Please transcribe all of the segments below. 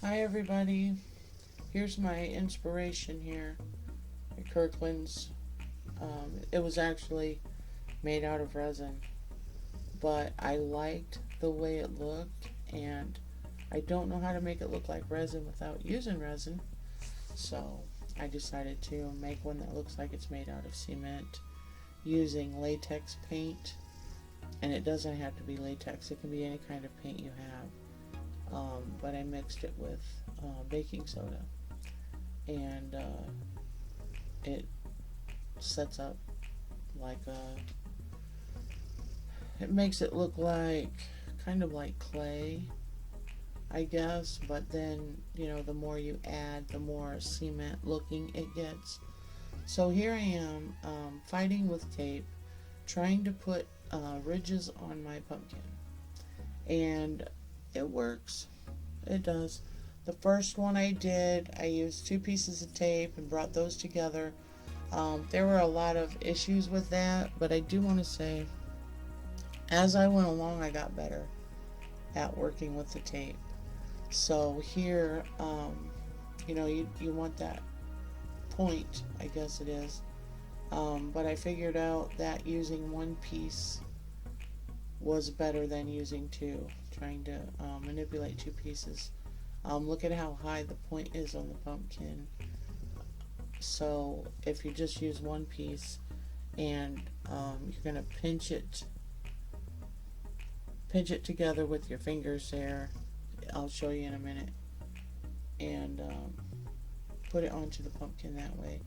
Hi everybody, here's my inspiration here at Kirkland's. It was actually made out of resin, but I liked the way it looked, and I don't know how to make it look like resin without using resin, so I decided to make one that looks like it's made out of cement using latex paint. And it doesn't have to be latex, it can be any kind of paint you have. But I mixed it with baking soda, and it sets up like it makes it look like kind of like clay, I guess, but then the more you add, the more cement looking it gets. So here I am, fighting with tape, trying to put ridges on my pumpkin, and it works. It does. The first one I did, I used two pieces of tape and brought those together. There were a lot of issues with that, but I do want to say, as I went along, I got better at working with the tape. So here, you want that point, I guess it is. But I figured out that using one piece was better than using two, trying to manipulate two pieces. Look at how high the point is on the pumpkin. So if you just use one piece and you're going to pinch it together with your fingers there. I'll show you in a minute, and put it onto the pumpkin that way.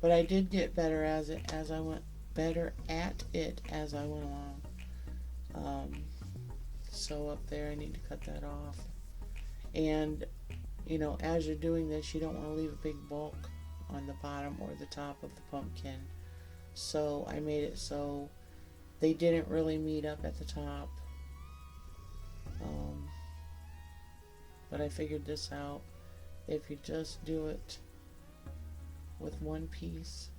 But I did get better as I went better at it as I went along. So up there, I need to cut that off. And as you're doing this, you don't want to leave a big bulk on the bottom or the top of the pumpkin. So I made it so they didn't really meet up at the top. But I figured this out. If you just do it with one piece.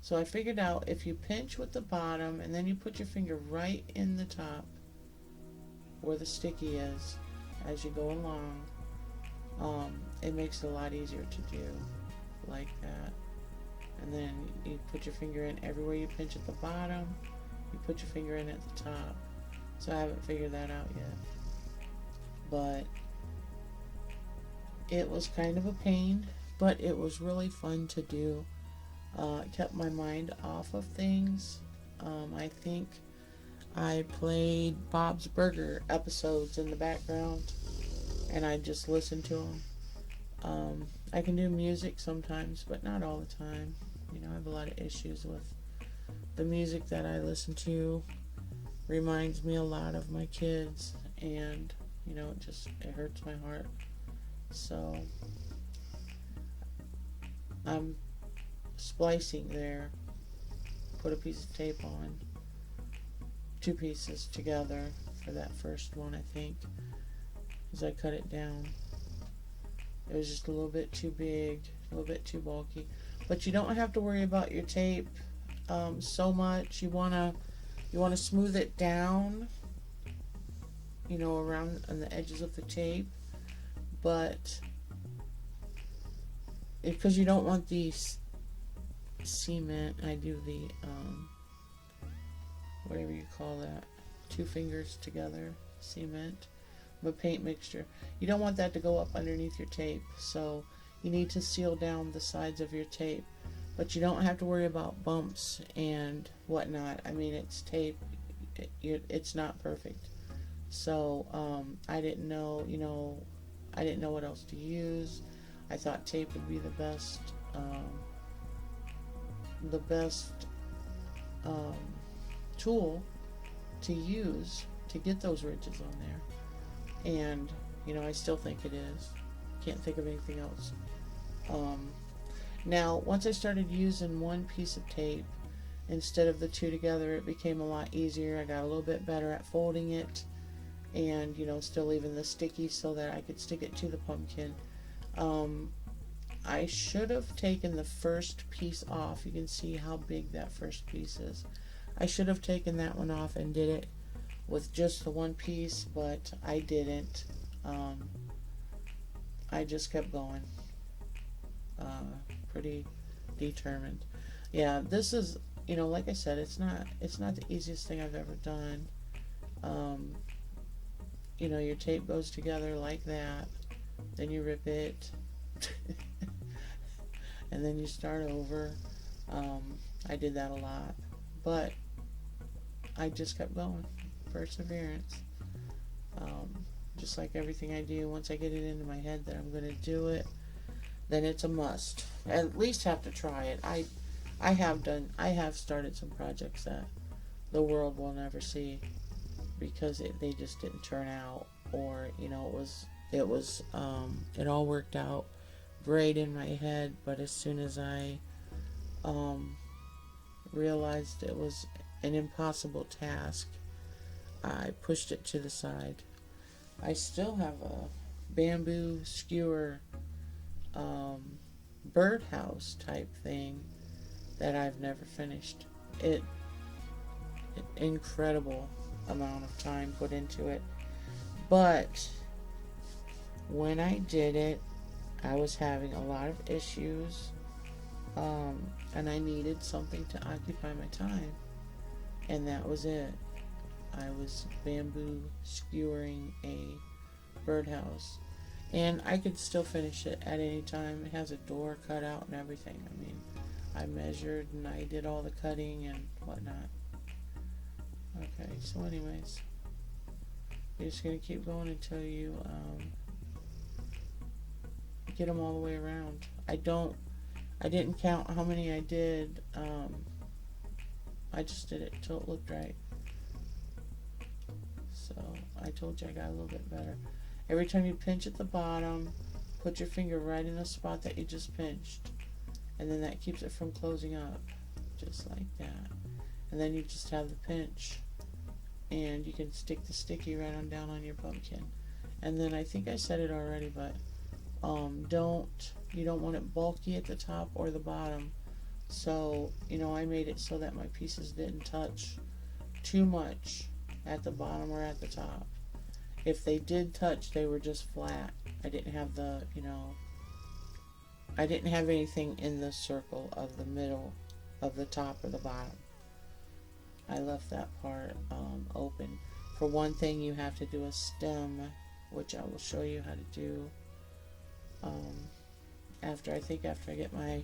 So I figured out if you pinch with the bottom and then you put your finger right in the top where the sticky is as you go along, it makes it a lot easier to do like that. And then you put your finger in everywhere you pinch at the bottom, you put your finger in at the top. So I haven't figured that out yet. But it was kind of a pain, but it was really fun to do. It kept my mind off of things. I think I played Bob's Burger episodes in the background, and I just listened to them. I can do music sometimes, but not all the time. I have a lot of issues with the music that I listen to. Reminds me a lot of my kids, and it hurts my heart. So I'm splicing there. Put a piece of tape on, two pieces together for that first one, I think, as I cut it down. It was just a little bit too big, a little bit too bulky. But you don't have to worry about your tape so much. You wanna smooth it down, around on the edges of the tape, but because you don't want the cement, I do the whatever you call that, two fingers together cement, but paint mixture. You don't want that to go up underneath your tape, so you need to seal down the sides of your tape. But you don't have to worry about bumps and whatnot. I mean, it's tape. It's not perfect. So I didn't know, I didn't know what else to use. I thought tape would be the best tool to use to get those ridges on there. And I still think it is. Can't think of anything else. Now, once I started using one piece of tape instead of the two together, it became a lot easier. I got a little bit better at folding it, and still leaving the sticky so that I could stick it to the pumpkin. I should have taken the first piece off. You can see how big that first piece is. I should have taken that one off and did it with just the one piece, but I didn't. I just kept going. Pretty determined. Yeah, this is, like I said, it's not the easiest thing I've ever done. Um, your tape goes together like that, then you rip it, and then you start over. I did that a lot, but I just kept going. Perseverance. Just like everything I do, once I get it into my head that I'm going to do it, then it's a must. At least have to try it. I have started some projects that the world will never see because they just didn't turn out, or it all worked out great in my head, but as soon as I realized it was an impossible task, I pushed it to the side. I still have a bamboo skewer birdhouse type thing that I've never finished. Incredible amount of time put into it, but when I did it, I was having a lot of issues, and I needed something to occupy my time, and that was it. I was bamboo skewering a birdhouse, and I could still finish it at any time. It has a door cut out and everything. I mean, I measured and I did all the cutting and whatnot. Okay, so anyways, you're just going to keep going until you get them all the way around. I didn't count how many I did. I just did it until it looked right. So I told you I got a little bit better. Every time you pinch at the bottom, put your finger right in the spot that you just pinched, and then that keeps it from closing up, just like that. And then you just have the pinch, and you can stick the sticky right on down on your pumpkin. And then I think I said it already, but you don't want it bulky at the top or the bottom. So I made it so that my pieces didn't touch too much at the bottom or at the top. If they did touch, they were just flat. I didn't have I didn't have anything in the circle of the middle of the top or the bottom. I left that part open. For one thing, you have to do a stem, which I will show you how to do after I get my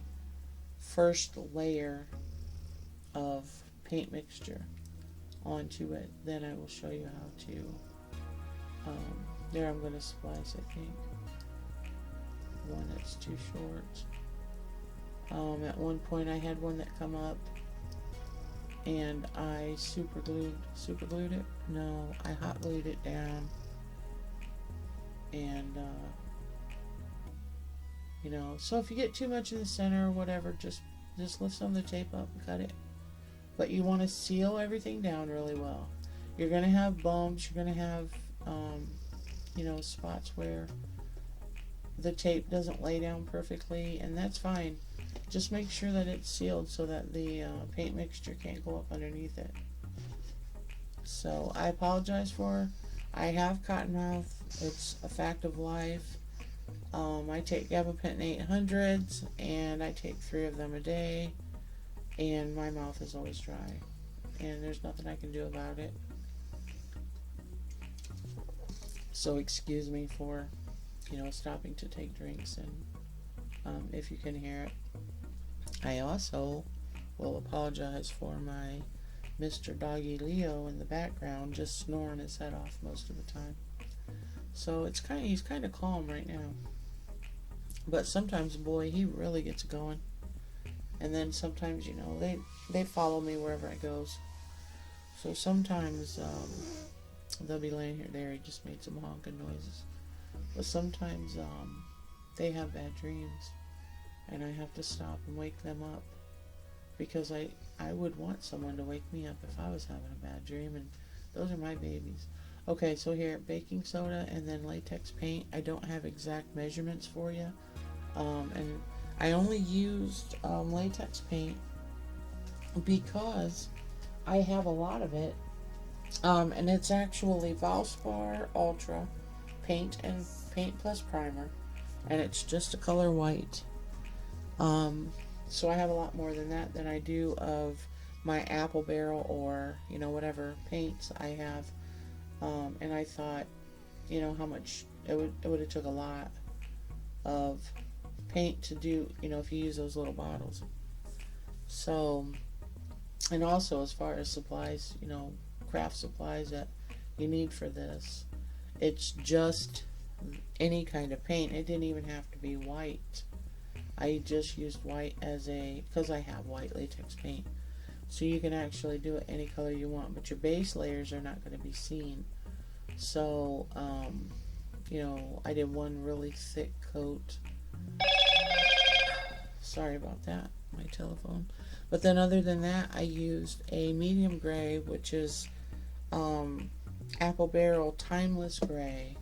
first layer of paint mixture onto it. Then I will show you how to there I'm going to splice, I think, one that's too short. At one point I had one that come up and I super glued it. No, I hot glued it down, and so if you get too much in the center or whatever, just lift some of the tape up and cut it. But you want to seal everything down really well. You're going to have bumps, you're going to have spots where the tape doesn't lay down perfectly, and that's fine. Just make sure that it's sealed so that the paint mixture can't go up underneath it. So I apologize for, I have cottonmouth. It's a fact of life. I take gabapentin 800s, and I take 3 of them a day, and my mouth is always dry, and there's nothing I can do about it. So excuse me for stopping to take drinks, and if you can hear it. I also will apologize for my Mr. Doggy Leo in the background, just snoring his head off most of the time. So he's kind of calm right now, but sometimes, boy, he really gets going. And then sometimes they follow me wherever I goes. So sometimes they'll be laying here. There, he just made some honking noises. But sometimes they have bad dreams, and I have to stop and wake them up, because I would want someone to wake me up if I was having a bad dream, and those are my babies. Okay, so here, baking soda and then latex paint. I don't have exact measurements for you, and I only used latex paint because I have a lot of it, and it's actually Valspar Ultra paint and paint plus primer, and it's just a color white. So I have a lot more than that than I do of my apple barrel or, you know, whatever paints I have. And I thought, you know, how much it would have took a lot of paint to do, you know, if you use those little bottles. So, and also as far as supplies, you know, craft supplies that you need for this, it's just any kind of paint. It didn't even have to be white. I just used white as because I have white latex paint. So you can actually do it any color you want, but your base layers are not going to be seen. So, you know, I did one really thick coat. Sorry about that, my telephone. But then other than that, I used a medium gray, which is apple barrel timeless gray.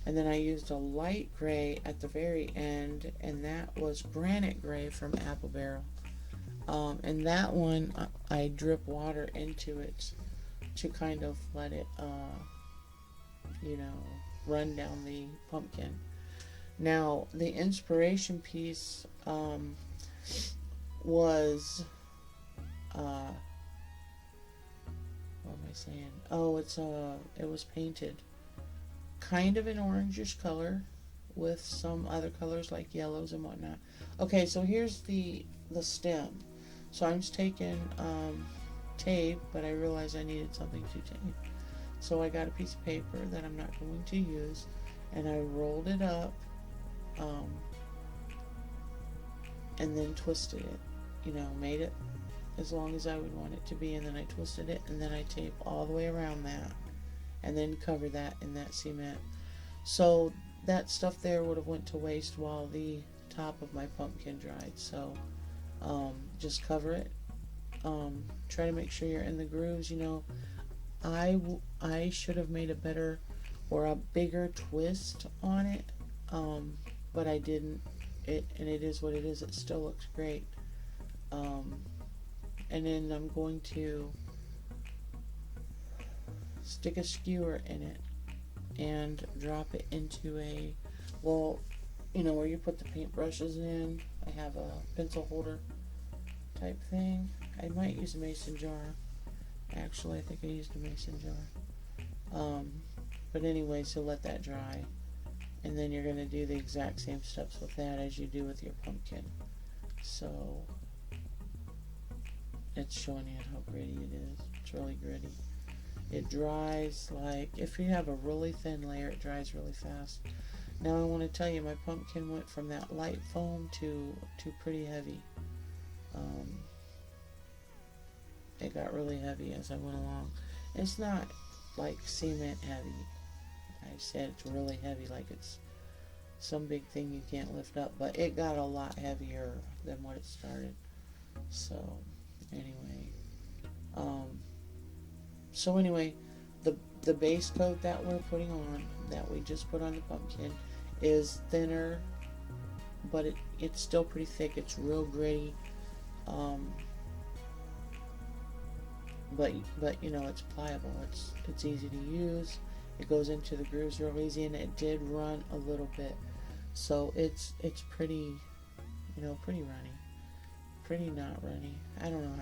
And then I used a light gray at the very end, and that was granite gray from apple barrel. And that one, I drip water into it to kind of let it, you know, run down the pumpkin. Now, the inspiration piece was, what am I saying? Oh, it was painted kind of an orangish color with some other colors like yellows and whatnot. Okay, so here's the stem. So I'm just taking tape, but I realized I needed something to tape. So I got a piece of paper that I'm not going to use, and I rolled it up and then twisted it. You know, made it as long as I would want it to be, and then I twisted it, and then I taped all the way around that, and then cover that in that cement. So that stuff there would have went to waste while the top of my pumpkin dried. So just cover it. Try to make sure you're in the grooves. You know, I should have made a better or a bigger twist on it, but I didn't. And it is what it is. It still looks great. And then I'm going to stick a skewer in it and drop it into a, well, you know, where you put the paintbrushes in. I have a pencil holder type thing. I might use a mason jar. Actually, I think I used a mason jar. But anyway, so let that dry. And then you're going to do the exact same steps with that as you do with your pumpkin. So it's showing you how gritty it is. It's really gritty. It dries like, if you have a really thin layer, it dries really fast. Now I want to tell you, my pumpkin went from that light foam to pretty heavy. It got really heavy as I went along. It's not like cement heavy. I said it's really heavy, like it's some big thing you can't lift up, but it got a lot heavier than what it started. So anyway, the base coat that we're putting on, that we just put on the pumpkin, is thinner, but it's still pretty thick. It's real gritty, but you know, it's pliable. It's easy to use. It goes into the grooves real easy, and it did run a little bit, so it's pretty, you know, pretty runny, pretty not runny. I don't know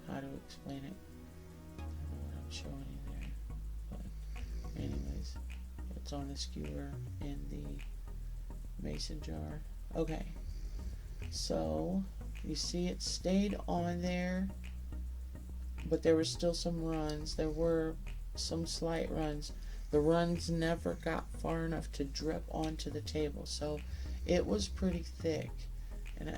how to explain it. I don't know what I'm showing you there, but anyways, it's on the skewer in the mason jar. Okay, so you see it stayed on there, but there were still some runs. There were some slight runs. The runs never got far enough to drip onto the table, so it was pretty thick. And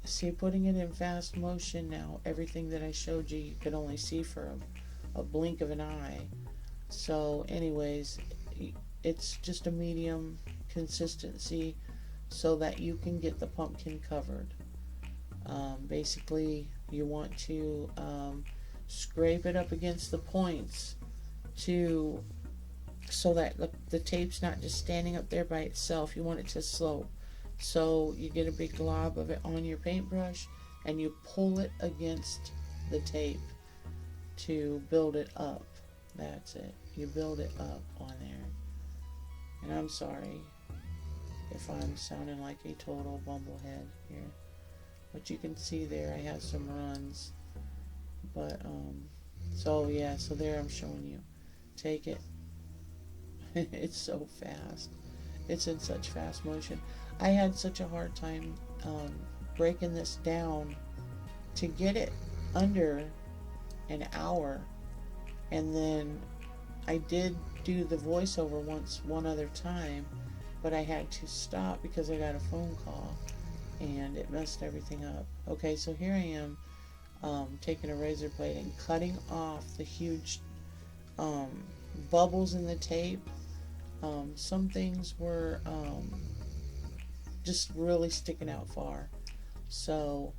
see, putting it in fast motion now, everything that I showed you could only see for a blink of an eye. So anyways, it's just a medium consistency so that you can get the pumpkin covered. Basically, you want to scrape it up against the points so that the tape's not just standing up there by itself. You want it to slope. So you get a big glob of it on your paintbrush and you pull it against the tape to build it up. That's it. You build it up on there. And I'm sorry, if I'm sounding like a total bumblehead here. But you can see there I have some runs. But, so yeah, so there I'm showing you. Take it. It's so fast. It's in such fast motion. I had such a hard time breaking this down to get it under an hour. And then I did do the voiceover one other time, but I had to stop because I got a phone call and it messed everything up. Okay, so here I am taking a razor blade and cutting off the huge bubbles in the tape. Some things were just really sticking out far. So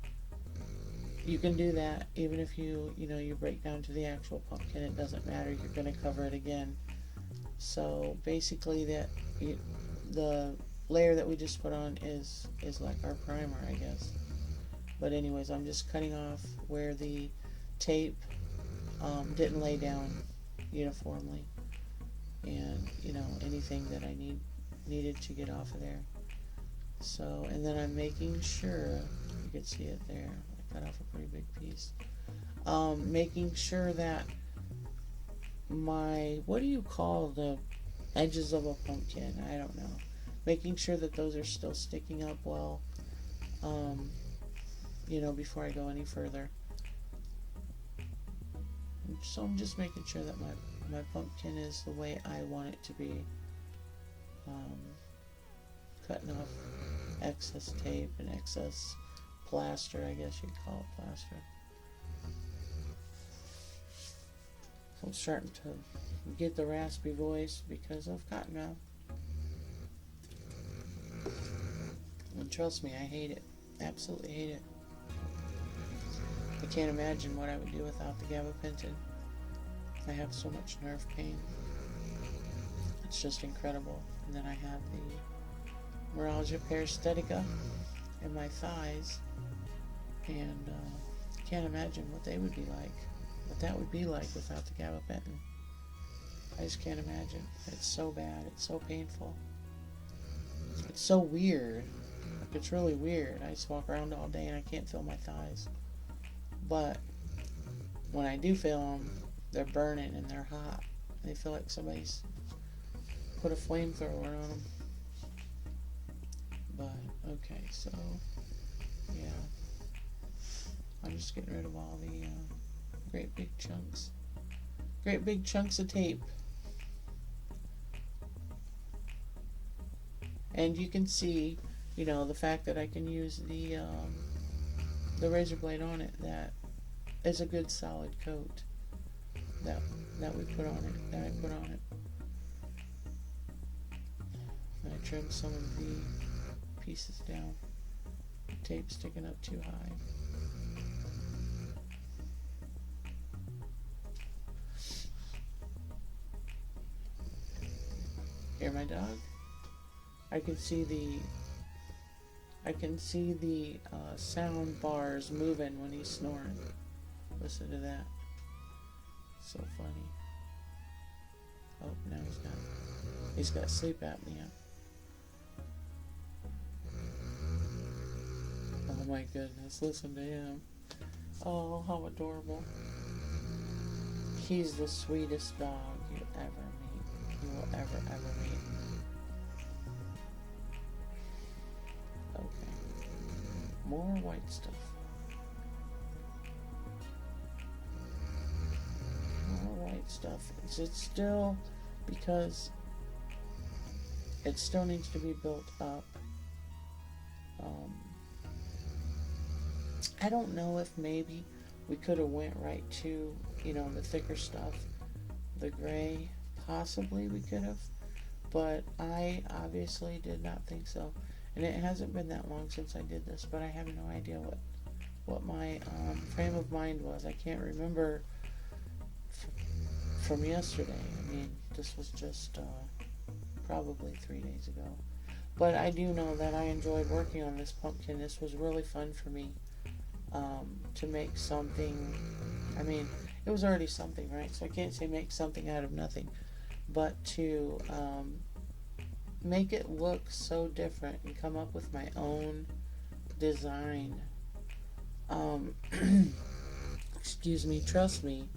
you can do that even if you break down to the actual pumpkin. It doesn't matter. You're going to cover it again. So basically the layer that we just put on is like our primer, I guess. But anyways, I'm just cutting off where the tape didn't lay down uniformly, and anything that I needed to get off of there. So, and then I'm making sure you can see it there. I cut off a pretty big piece. Making sure that what do you call the edges of a pumpkin? I don't know. Making sure that those are still sticking up well. Before I go any further. So I'm just making sure that my pumpkin is the way I want it to be. Cutting off excess tape and excess plaster, I guess you'd call it plaster. So I'm starting to get the raspy voice because of cottonmouth. And trust me, I hate it. Absolutely hate it. I can't imagine what I would do without the gabapentin. I have so much nerve pain. It's just incredible. And then I have the neuralgia paresthetica in my thighs. And I can't imagine what they would be like. What that would be like without the gabapentin. I just can't imagine. It's so bad. It's so painful. It's so weird. It's really weird. I just walk around all day and I can't feel my thighs. But when I do feel them, they're burning and they're hot. They feel like somebody's put a flamethrower on them. But, okay, so, yeah. I'm just getting rid of all the great big chunks. Great big chunks of tape. And you can see, the fact that I can use the razor blade on it, that is a good solid coat that we put on it, that I put on it. And I trimmed some of the pieces down. The tape's sticking up too high. Hear my dog? I can see the sound bars moving when he's snoring. Listen to that. So funny. Oh, now he's got sleep apnea. Oh my goodness, listen to him. Oh, how adorable. He's the sweetest dog you will ever meet. Okay. More white stuff. More white stuff. It's still, because it still needs to be built up. I don't know if maybe we could have went right to, the thicker stuff, the gray. Possibly we could have, but I obviously did not think so. And it hasn't been that long since I did this, but I have no idea what my frame of mind was. I can't remember from yesterday. I mean, this was just probably 3 days ago. But I do know that I enjoyed working on this pumpkin. This was really fun for me to make something. I mean, it was already something, right? So I can't say make something out of nothing. But to make it look so different and come up with my own design. Um, excuse me, trust me,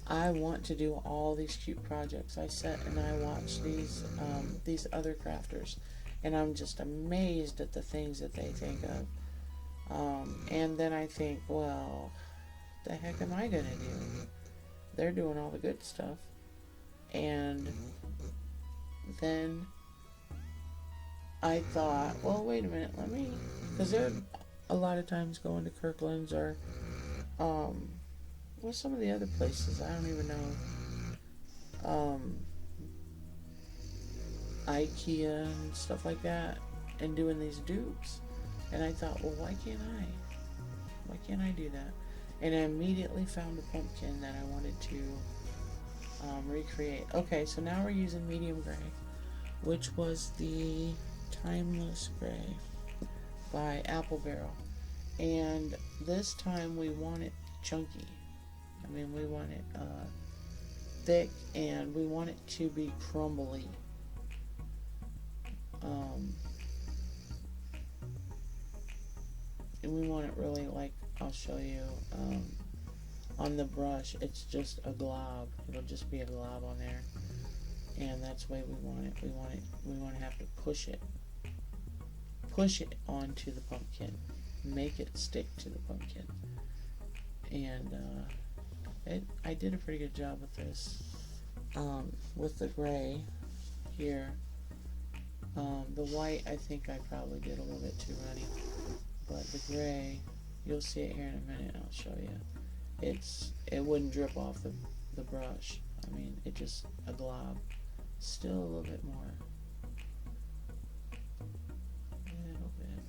I want to do all these cute projects. I sit and I watch these other crafters, and I'm just amazed at the things that they think of. And then I think, well, the heck am I gonna do? They're doing all the good stuff. And then I thought, well, wait a minute, because they're a lot of times going to Kirkland's or, well, some of the other places, I don't even know, IKEA and stuff like that, and doing these dupes. And I thought, well, why can't I? Why can't I do that? And I immediately found a pumpkin that I wanted to recreate. Okay, so now we're using medium gray, which was the Timeless Gray by Apple Barrel. And this time we want it chunky. I mean, we want it thick, and we want it to be crumbly. And we want it really, like, I'll show you, on the brush, it's just a glob. It'll just be a glob on there. And that's the way we want it. We want to have to push it onto the pumpkin. Make it stick to the pumpkin. And, I did a pretty good job with this. With the gray here. The white, I think I probably did a little bit too runny. But the gray, you'll see it here in a minute. I'll show you. It wouldn't drip off the brush. I mean, it just a glob. Still a little bit more. A little bit.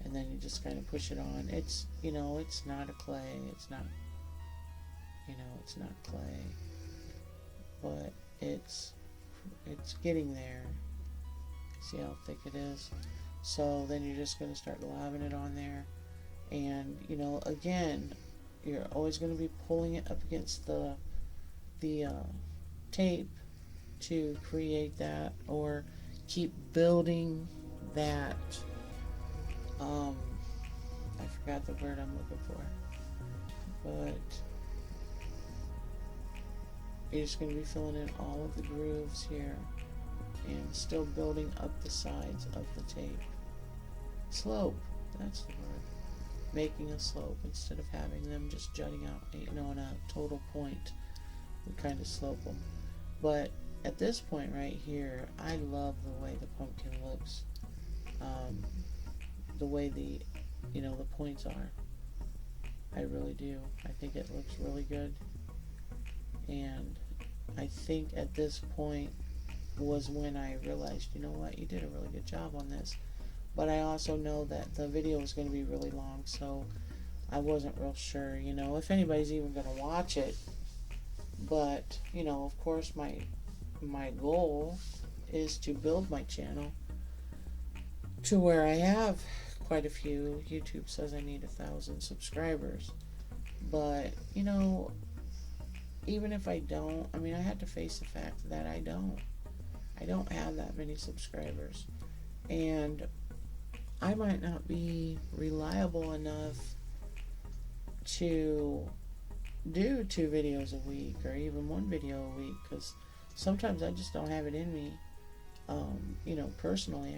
And then you just kind of push it on. It's not a clay. It's not clay. But it's getting there. See how thick it is? So then you're just going to start globbing it on there. And, again, you're always going to be pulling it up against the tape to create that, or keep building that. I forgot the word I'm looking for. But you're just going to be filling in all of the grooves here. And still building up the sides of the tape. Slope, that's the word. Making a slope instead of having them just jutting out, in a total point. We kind of slope them. But at this point right here, I love the way the pumpkin looks. The way the points are. I really do. I think it looks really good. And I think at this point was when I realized, you know what, you did a really good job on this. But I also know that the video was going to be really long, so I wasn't real sure, if anybody's even going to watch it. But, of course, my goal is to build my channel to where I have quite a few. YouTube says I need 1,000 subscribers. But, even if I don't, I had to face the fact that I don't have that many subscribers, and I might not be reliable enough to do 2 videos a week or even 1 video a week, because sometimes I just don't have it in me. Personally,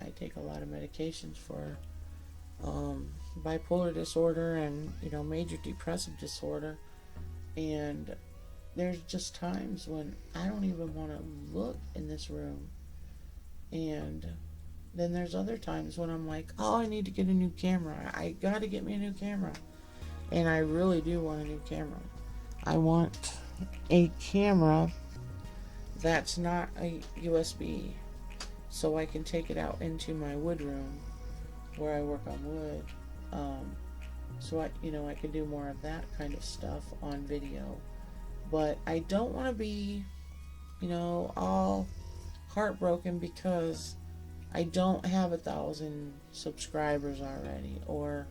I take a lot of medications for bipolar disorder and major depressive disorder, and there's just times when I don't even want to look in this room. And then there's other times when I'm like, oh, I need to get a new camera. I got to get me a new camera. And I really do want a new camera. I want a camera that's not a USB, so I can take it out into my wood room where I work on wood. So I can do more of that kind of stuff on video. But I don't want to be, all heartbroken because I don't have 1,000 subscribers already, or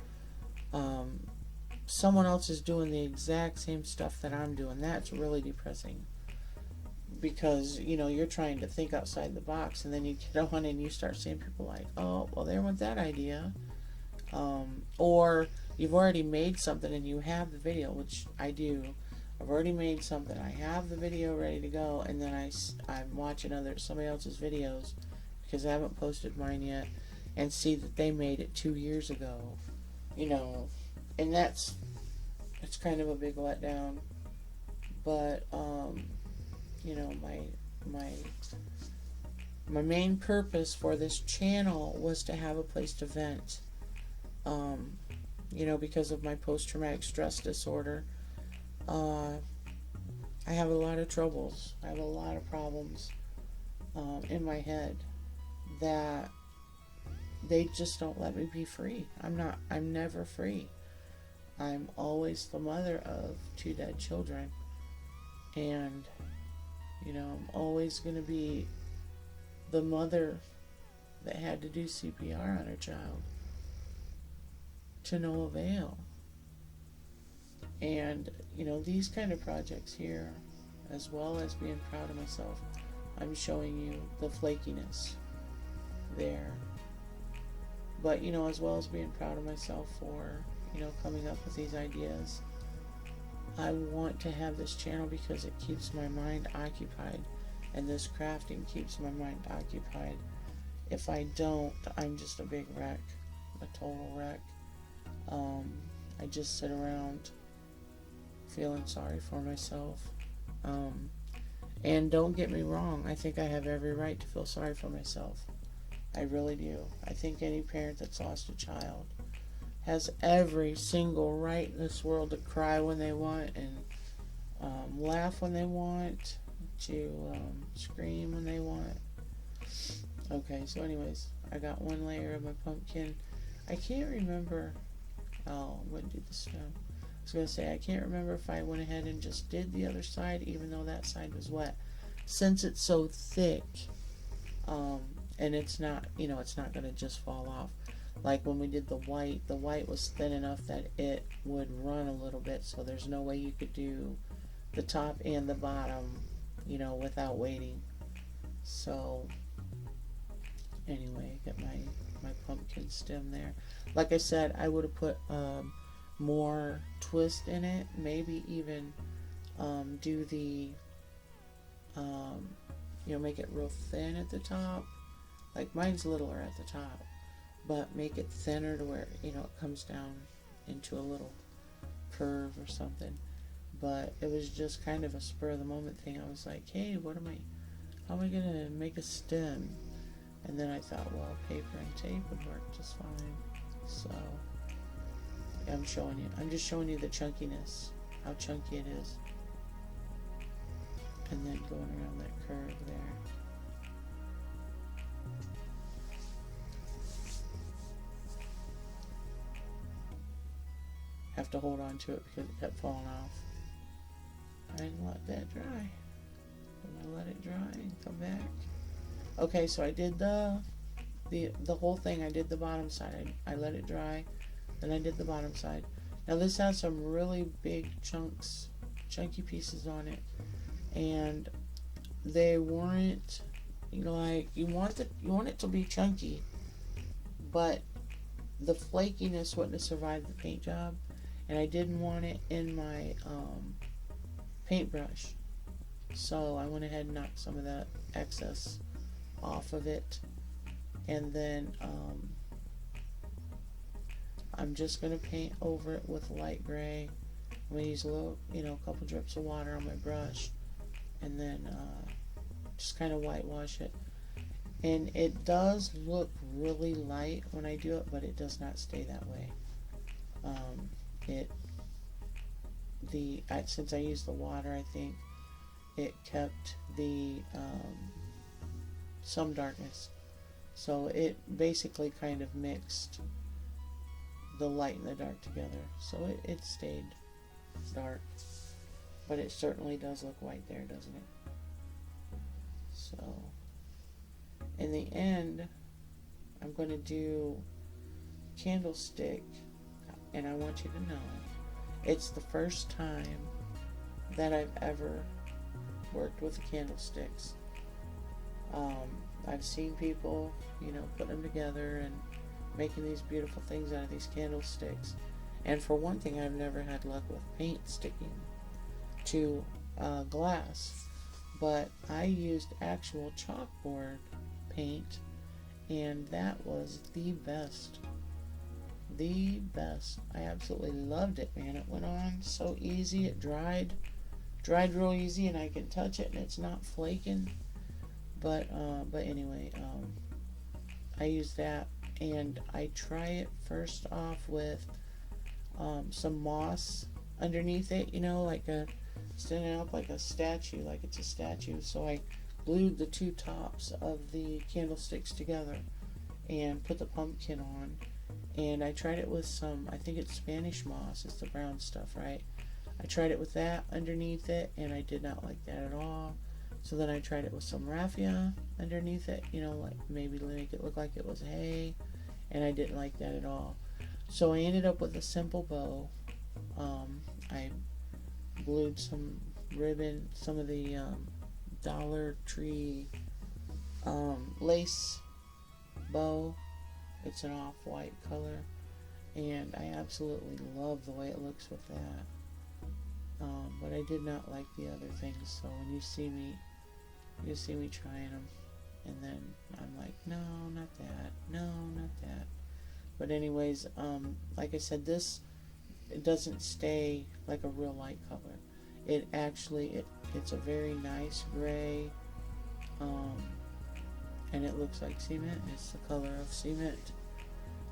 someone else is doing the exact same stuff that I'm doing. That's really depressing. because you know you're trying to think outside the box, and then you get on and you start seeing people like, oh well, there went that idea. Or you've already made something and you have the video, which I do. I've already made something, I have the video ready to go, and then I'm watching somebody else's videos because I haven't posted mine yet, and see that they made it 2 years ago, you know, and it's kind of a big letdown. But you know, my main purpose for this channel was to have a place to vent. You know, because of my post-traumatic stress disorder, I have a lot of troubles. I have a lot of problems in my head that they just don't let me be free. I'm never free. I'm always the mother of 2 dead children. And, you know, I'm always going to be the mother that had to do CPR on her child to no avail. And, you know, these kind of projects here, as well as being proud of myself, I'm showing you the flakiness there. But, you know, as well as being proud of myself for, you know, coming up with these ideas, I want to have this channel because it keeps my mind occupied, and this crafting keeps my mind occupied. If I don't, I'm just a big wreck, a total wreck. I just sit around feeling sorry for myself. And don't get me wrong, I think I have every right to feel sorry for myself. I really do. I think any parent that's lost a child has every single right in this world to cry when they want, and laugh when they want, to scream when they want. Okay, so anyways, I got one layer of my pumpkin. I can't remember. Oh, I wouldn't do the stem. I was going to say, I can't remember if I went ahead and just did the other side, even though that side was wet. Since it's so thick, and it's not, you know, it's not going to just fall off. Like when we did the white was thin enough that it would run a little bit, so there's no way you could do the top and the bottom, you know, without waiting. So, anyway, get my pumpkin stem there. Like I said, I would have put more twist in it, maybe even do the, you know, make it real thin at the top. Like mine's littler at the top, but make it thinner to where, you know, it comes down into a little curve or something. But it was just kind of a spur of the moment thing. I was like, hey, how am I gonna make a stem? And then I thought, well, paper and tape would work just fine. So I'm just showing you the chunkiness, how chunky it is. And then going around that curve there. Have to hold on to it because it kept falling off. I didn't let that dry. I'm gonna let it dry and come back. Okay, so I did the whole thing. I did the bottom side. I let it dry, then I did the bottom side. Now this has some really big chunky pieces on it, and they weren't, you know, like you want it to be chunky, but the flakiness wouldn't have survived the paint job, and I didn't want it in my paintbrush, so I went ahead and knocked some of that excess off of it. And then I'm just going to paint over it with light gray. I'm going to use a couple drips of water on my brush, and then just kind of whitewash it. And it does look really light when I do it, but it does not stay that way. Since I used the water, I think it kept the some darkness. So it basically kind of mixed the light and the dark together. So it stayed dark. But it certainly does look white there, doesn't it? So in the end, I'm going to do Candlestick, and I want you to know it's the first time that I've ever worked with the candlesticks. I've seen people, put them together and making these beautiful things out of these candlesticks. And for one thing, I've never had luck with paint sticking to glass. But I used actual chalkboard paint, and that was the best. The best. I absolutely loved it, man. It went on so easy. It dried real easy, and I can touch it, and it's not flaking. But anyway, I use that, and I try it first off with some moss underneath it, like standing up like a statue, like it's a statue. So I glued the two tops of the candlesticks together and put the pumpkin on. And I tried it with some, I think it's Spanish moss, it's the brown stuff, right? I tried it with that underneath it, and I did not like that at all. So then I tried it with some raffia underneath it, like maybe make it look like it was hay, and I didn't like that at all. So I ended up with a simple bow. I glued some ribbon, some of the Dollar Tree lace bow. It's an off-white color, and I absolutely love the way it looks with that. But I did not like the other things, so when you see me trying them, and then I'm like, no, not that, no, not that. But anyways, like I said, it doesn't stay like a real light color. It actually, it's a very nice gray, and it looks like cement. It's the color of cement.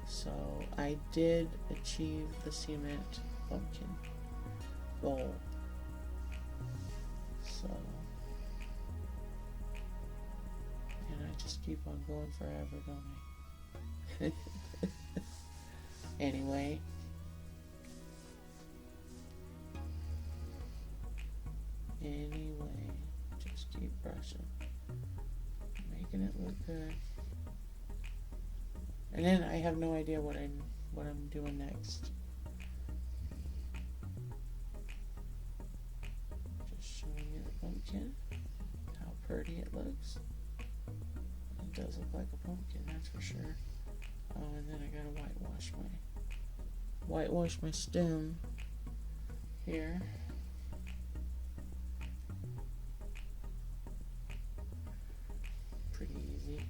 So I did achieve the cement pumpkin goal. So, and I just keep on going forever, don't I? Anyway. Just keep brushing, making it look good. And then I have no idea what I'm doing next. Just showing you the pumpkin, how pretty it looks. It does look like a pumpkin, that's for sure. Oh, and then I gotta whitewash my stem here. Pretty easy.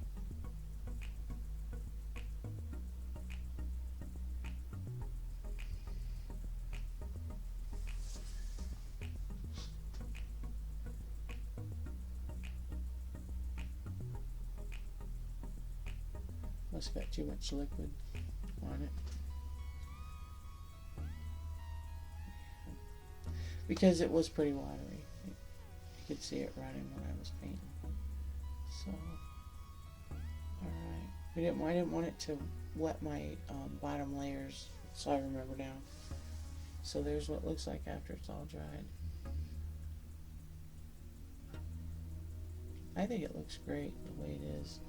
Must got too much liquid on it. Because it was pretty watery. You could see it running when I was painting. So, alright. I didn't want it to wet my bottom layers, so I remember now. So there's what it looks like after it's all dried. I think it looks great the way it is.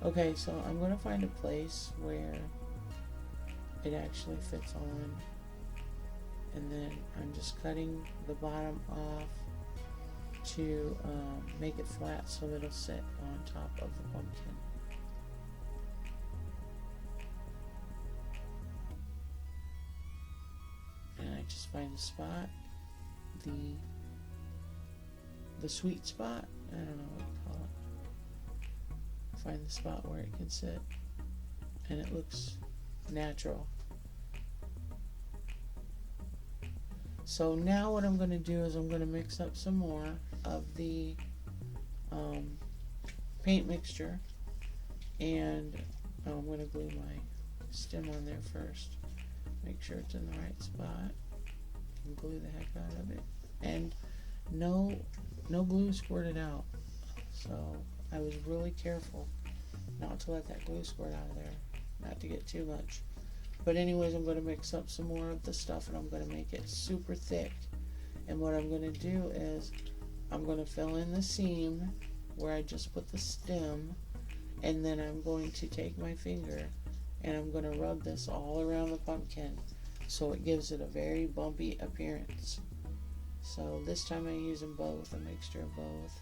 Okay, so I'm going to find a place where it actually fits on, and then I'm just cutting the bottom off to make it flat so it'll sit on top of the pumpkin. And I just find the spot, the sweet spot, I don't know what you call it. Find the spot where it can sit, and it looks natural. So now what I'm going to do is I'm going to mix up some more of the paint mixture, and I'm going to glue my stem on there first. Make sure it's in the right spot, and glue the heck out of it. And no glue squirted out. So I was really careful not to let that glue squirt out of there, not to get too much. But anyways, I'm going to mix up some more of the stuff, and I'm going to make it super thick. And what I'm going to do is I'm going to fill in the seam where I just put the stem, and then I'm going to take my finger and I'm going to rub this all around the pumpkin so it gives it a very bumpy appearance. So this time I'm using both, a mixture of both,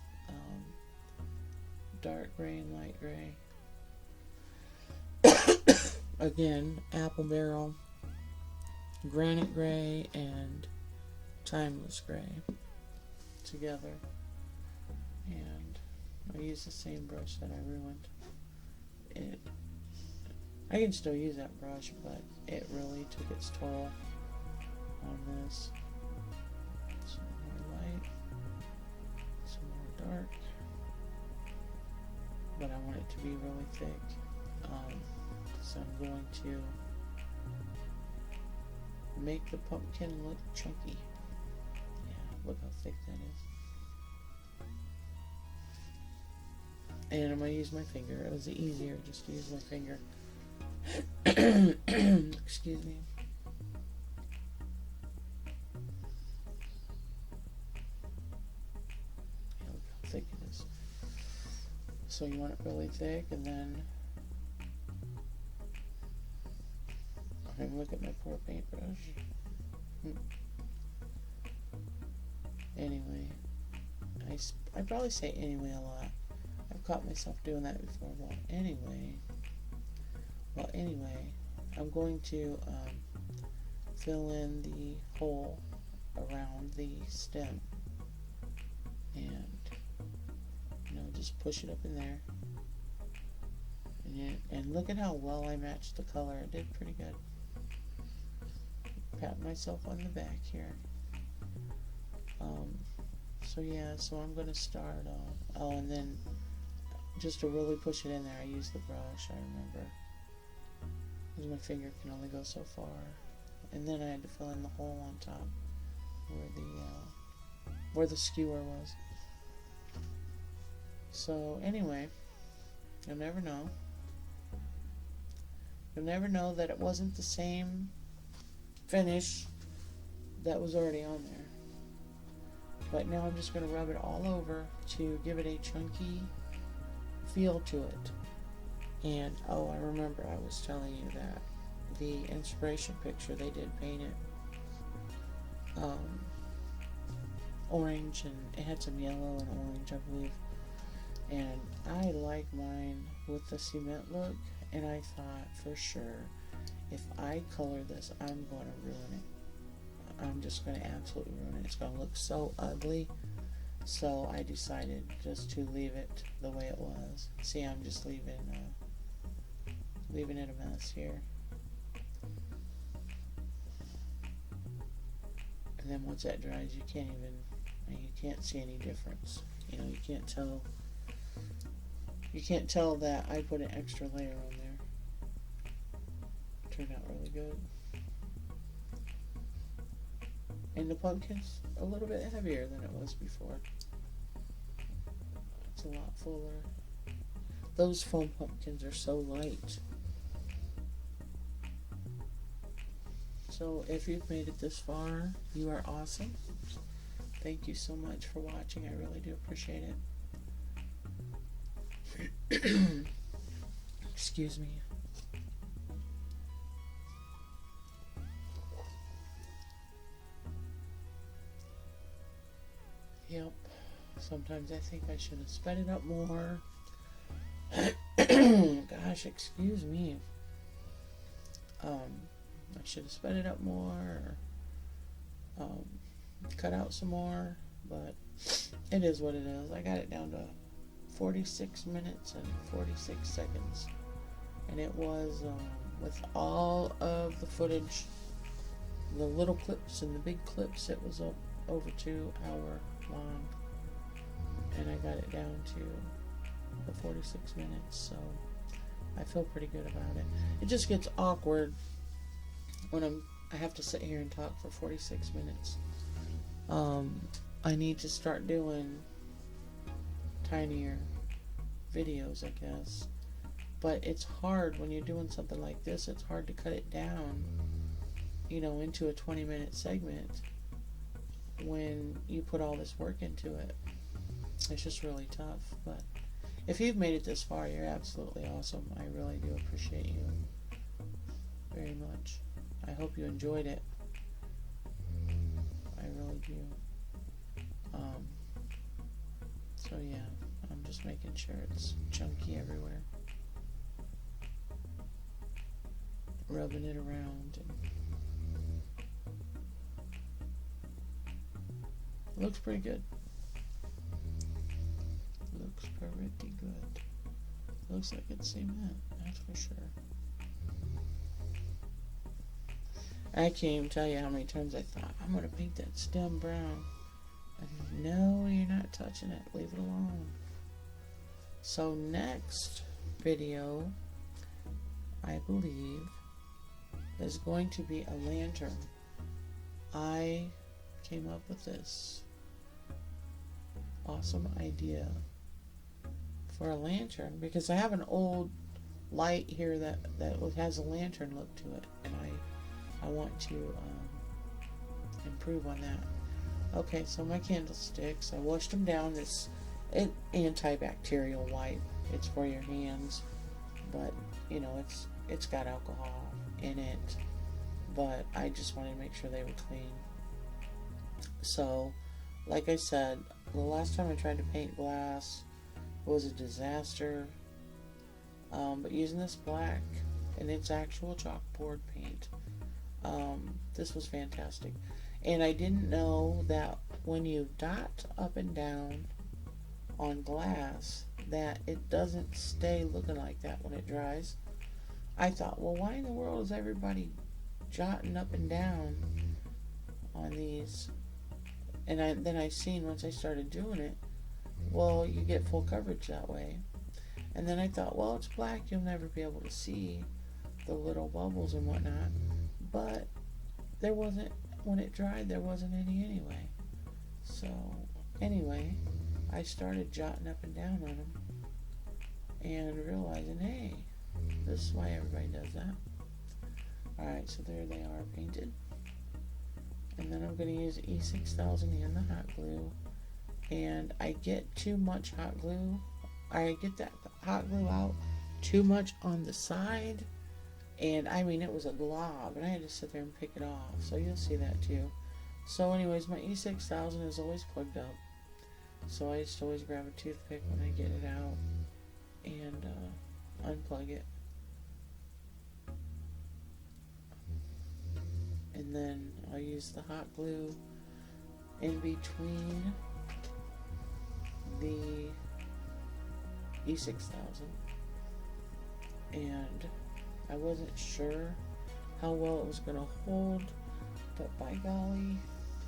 dark gray and light gray. Again, apple barrel, granite gray, and timeless gray together. And I use the same brush that I ruined. I can still use that brush, but it really took its toll on this. Some more light, some more dark, but I want it to be really thick. So I'm going to make the pumpkin look chunky. Yeah, look how thick that is. And I'm going to use my finger. It was easier just to use my finger. Excuse me. Yeah, look how thick it is. So you want it really thick, and then look at my poor paintbrush. Anyway, I probably say anyway a lot. I've caught myself doing that before. Well, anyway, I'm going to fill in the hole around the stem, and just push it up in there. And look at how well I matched the color. I did pretty good. Pat myself on the back here. So I'm going to start and then just to really push it in there, I use the brush, I remember, because my finger can only go so far. And then I had to fill in the hole on top where the skewer was. So anyway, you'll never know. You'll never know that it wasn't the same finish that was already on there. But now I'm just going to rub it all over to give it a chunky feel to it. And I remember I was telling you that the inspiration picture, they did paint it orange, and it had some yellow and orange, I believe. And I like mine with the cement look, and I thought for sure, if I color this, I'm going to ruin it. I'm just going to absolutely ruin it. It's going to look so ugly. So I decided just to leave it the way it was. See, I'm just leaving it a mess here. And then once that dries, you can't see any difference. You can't tell that I put an extra layer on there. It turned out really good. And the pumpkin's a little bit heavier than it was before. It's a lot fuller. Those foam pumpkins are so light. So if you've made it this far, you are awesome. Thank you so much for watching. I really do appreciate it. Excuse me. Yep. Sometimes I think I should have sped it up more. Gosh, excuse me. I should have sped it up more, or cut out some more, but it is what it is. I got it down to 46 minutes and 46 seconds, and it was with all of the footage, the little clips and the big clips, it was over 2 hour long, and I got it down to the 46 minutes, so I feel pretty good about it. It just gets awkward when I have to sit here and talk for 46 minutes. I need to start doing tinier videos, I guess. But it's hard when you're doing something like this. It's hard to cut it down, into a 20-minute segment when you put all this work into it. It's just really tough. But if you've made it this far, you're absolutely awesome. I really do appreciate you very much. I hope you enjoyed it. I really do. Um, so yeah, I'm just making sure it's chunky everywhere. Rubbing it around. And looks pretty good. Looks pretty good. Looks like it's cement, that's for sure. I can't even tell you how many times I thought, I'm going to paint that stem brown. And no, you're not touching it. Leave it alone. So next video, I believe, is going to be a lantern. I came up with this awesome idea for a lantern because I have an old light here that has a lantern look to it, and I want to improve on that. Okay, so my candlesticks, I washed them down. This antibacterial wipe. It's for your hands, but you know it's got alcohol in it. But I just wanted to make sure they were clean. So, like I said, the last time I tried to paint glass was a disaster. But using this black and it's actual chalkboard paint, this was fantastic. And I didn't know that when you dot up and down on glass that it doesn't stay looking like that when it dries. I thought, well, why in the world is everybody jotting up and down on these? And then I seen once I started doing it, well, you get full coverage that way. And then I thought, well, it's black, you'll never be able to see the little bubbles and whatnot. But there wasn't, when it dried, there wasn't any anyway. So, anyway, I started jotting up and down on them and realizing, hey, this is why everybody does that. Alright, so there they are painted. And then I'm going to use E6000 and the hot glue. And I get too much hot glue. I get that hot glue out too much on the side. And I mean, it was a glob. And I had to sit there and pick it off. So you'll see that too. So anyways, my E6000 is always plugged up. So I just always grab a toothpick when I get it out. And unplug it. And then I'll use the hot glue in between the E6000. And I wasn't sure how well it was going to hold, but by golly,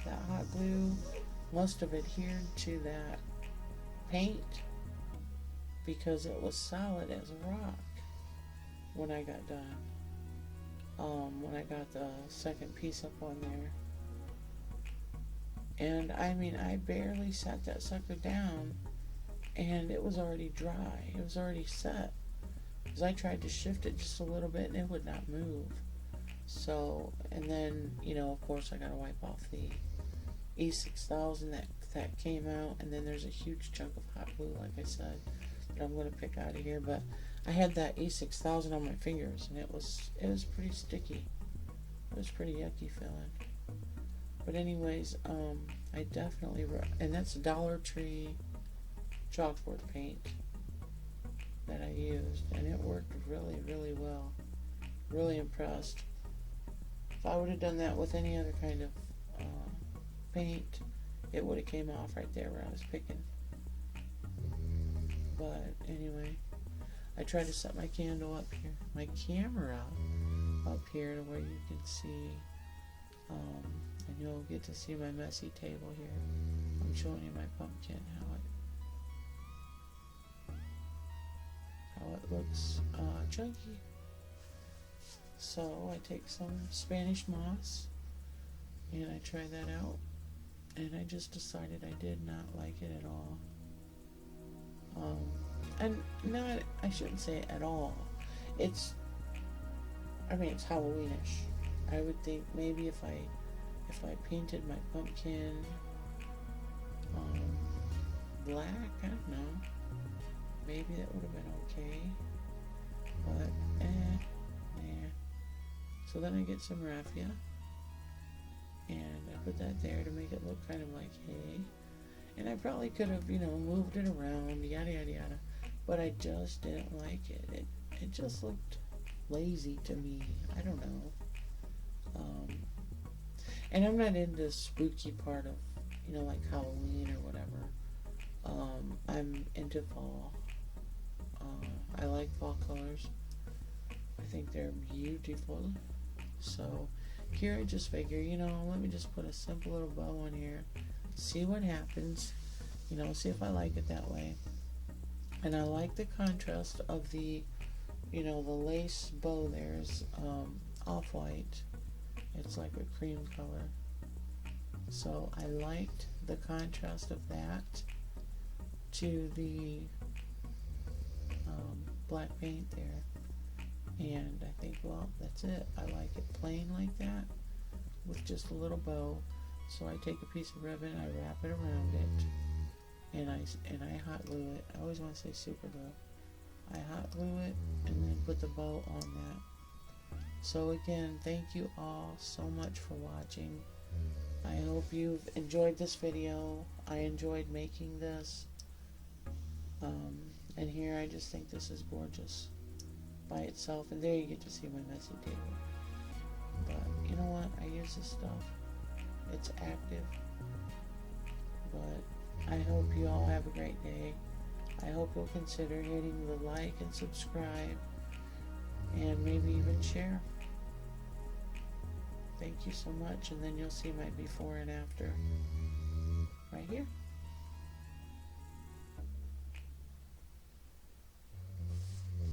that hot glue must have adhered to that paint because it was solid as a rock when I got done. When I got the second piece up on there. And I mean, I barely sat that sucker down and it was already dry. It was already set. Because I tried to shift it just a little bit and it would not move. So, and then, you know, of course I gotta wipe off the E6000 that came out, and then there's a huge chunk of hot glue, like I said, that I'm gonna pick out of here. But I had that E6000 on my fingers, and it was pretty sticky. It was pretty yucky feeling. But anyways, I definitely, and that's Dollar Tree chalkboard paint that I used, and it worked really, really well. Really impressed. If I would have done that with any other kind of paint, it would have came off right there where I was picking. But anyway, I tried to set my candle up here, my camera up here to where you can see, and you'll get to see my messy table here. I'm showing you my pumpkin, how it looks chunky. So I take some Spanish moss and I try that out, and I just decided I did not like it at all. And not, I shouldn't say at all. It's Halloweenish. I would think maybe if I painted my pumpkin black, I don't know, maybe that would have been okay. But yeah. So then I get some raffia and I put that there to make it look kind of like hay. And I probably could have, moved it around, yada yada yada. But I just didn't like it. It just looked lazy to me. I don't know. And I'm not into the spooky part of, like Halloween or whatever. I'm into fall. I like fall colors. I think they're beautiful. So here I just figure, let me just put a simple little bow on here. See what happens. See if I like it that way. And I like the contrast of the, the lace bow there's off-white. It's like a cream color. So I liked the contrast of that to the black paint there. And I think, well, that's it. I like it plain like that with just a little bow. So I take a piece of ribbon, I wrap it around it, and I hot glue it. I always want to say super glue. I hot glue it and then put the bow on that. So again, thank you all so much for watching. I hope you've enjoyed this video. I enjoyed making this. And here I just think this is gorgeous by itself. And there you get to see my messy table. But you know what? I use this stuff. It's active. But I hope you all have a great day. I hope you'll consider hitting the like and subscribe. And maybe even share. Thank you so much. And then you'll see my before and after right here.